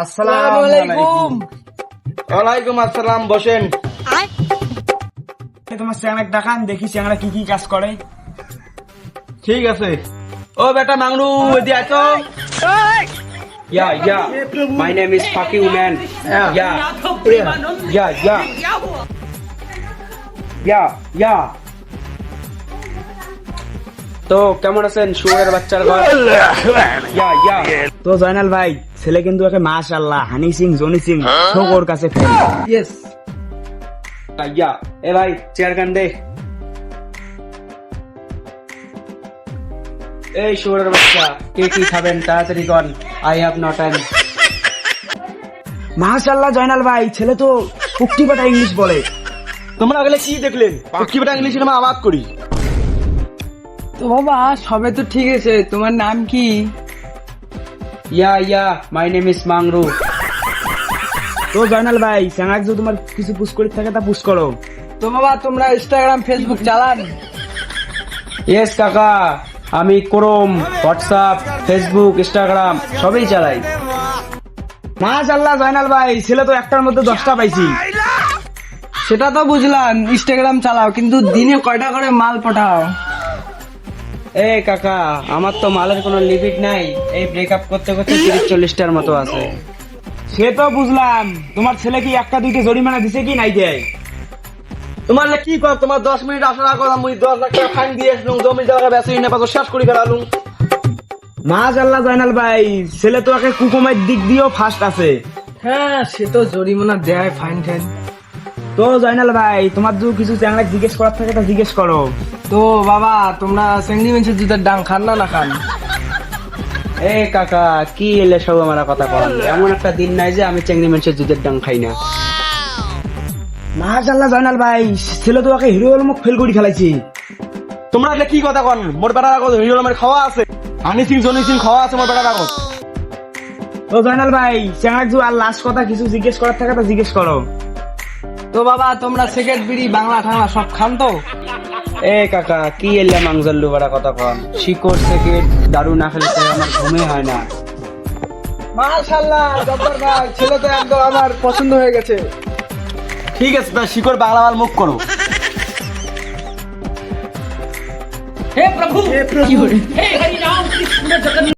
আসসালামু আলাইকুম। ওয়ালাইকুম আসসালাম, বসেন। তোমার চ্যাংড়া দেখান দেখি চ্যাংড়া কি কি কাজ করে। ঠিক আছে। ও বেটা মাংরু, এদিকে আয় তো। Yeah. My name is Faki Uman. Yeah. তো কেমন আছেন শুয়োরের বাচ্চার ঘর? তো জয়নাল ভাই, ছেলে কিন্তু একে মাশাআল্লাহ হানি সিং জনি সিং সব ওর কাছে ফেল। ইয়েস। এ ভাই চেয়ার গান দে। এই শুয়োরের বাচ্চা, কে কি খাবেন তাড়াতাড়ি কর। I have no time. মাশাআল্লাহ জয়নাল ভাই, ছেলে তো কুক্তি পাটা ইংলিশ বলে। তোমরা আগলে কি দেখলেন? কি বেটা ইংলিশে নামে আবাদ করি। তো বাবা সবে তো ঠিক আছে, তোমার নাম কি? My name is Mangru. তো জয়নাল ভাই, চ্যাংড়া যদি তোমার কিছু পুশ করে থাকে তা পুশ করো। তো বাবা তোমরা ইনস্টাগ্রাম ফেসবুক চালান? ইয়েস কাকা, আমি ক্রোম, হোয়াটসঅ্যাপ, ফেসবুক, ইনস্টাগ্রাম সবই চালাই। মাশাআল্লাহ জয়নাল ভাই, ছেলে তো একটার মধ্যে 10টা পাইছি। সেটা তো বুঝলাম, ইনস্টাগ্রাম চালাও, কিন্তু দিনে কয়টা করে মাল পাঠাও? এ কাকা, আমার তো মালের কোনো লিমিট নাই। এই ব্রেকআপ করতে করতে 30-40টার মতো আছে। সে তো বুঝলাম, তোমার ছেলে কি একটা দুইটা জরিমানা দিছে কি নাই দেয়? তোমার কি কর, তোমার 10 মিনিট আসার আগে আমি 10 লাখ টাকা ফাইন দিয়ে আসলুম, জমি জায়গা বেচে না পাবো, শেষ করে ফেলালুম। মাশাআল্লাহ জয়নাল ভাই, ছেলে তো একে কুকুমের দিক দিয়েও ফার্স্ট আছে। হ্যাঁ সে তো জরিমানা দেয়, ফাইন ঠাইন। তো জয়নাল ভাই, তোমার যদি কিছু চ্যাংড়া জিজ্ঞেস করার থাকে তা জিজ্ঞেস করো। তো বাবা তোমরা চেংড়ি মেঞ্চের জুতার ডাং খান না খান? এ কাকা, কি এলে সব আমার কথা বলেন? এমন একটা দিন নাই যে আমি চেংড়ি মানুষের দুধের ডাং খাই না। মাশাআল্লাহ জয়নাল ভাই, ছেলে তো একে হিরো আলমক ফেল করে ফেলাইছে। তোমরা আগলে কি কথা কন? মোর বেটার আগত হিরো নামের খাওয়া আছে, হানি সিং জনি সিং খাওয়া আছে মোর বেটার আগত। তো জয়নাল ভাই, চ্যাংড়া যদি আর লাস্ট কথা কিছু জিজ্ঞেস করার থাকে তা জিজ্ঞেস করো। তো বাবা তোমরা সিগারেট বিড়ি বাংলা ঠাংলা সব খান তো? এ কাকা, কি এলে মাংজাল লুবারা কথা কন? শিকড় থেকে দারু না খেলে তো আমার ঘুমে হয় না। মাশাআল্লাহ জব্বার ভাই, ছেলে তো একদম আমার পছন্দ হয়ে গেছে। ঠিক আছে, তা শিকড় বাংলা মাল মুখ করো। হে প্রভু, কি হরে? হে হরি রাম কৃষ্ণ জগন্নাথ।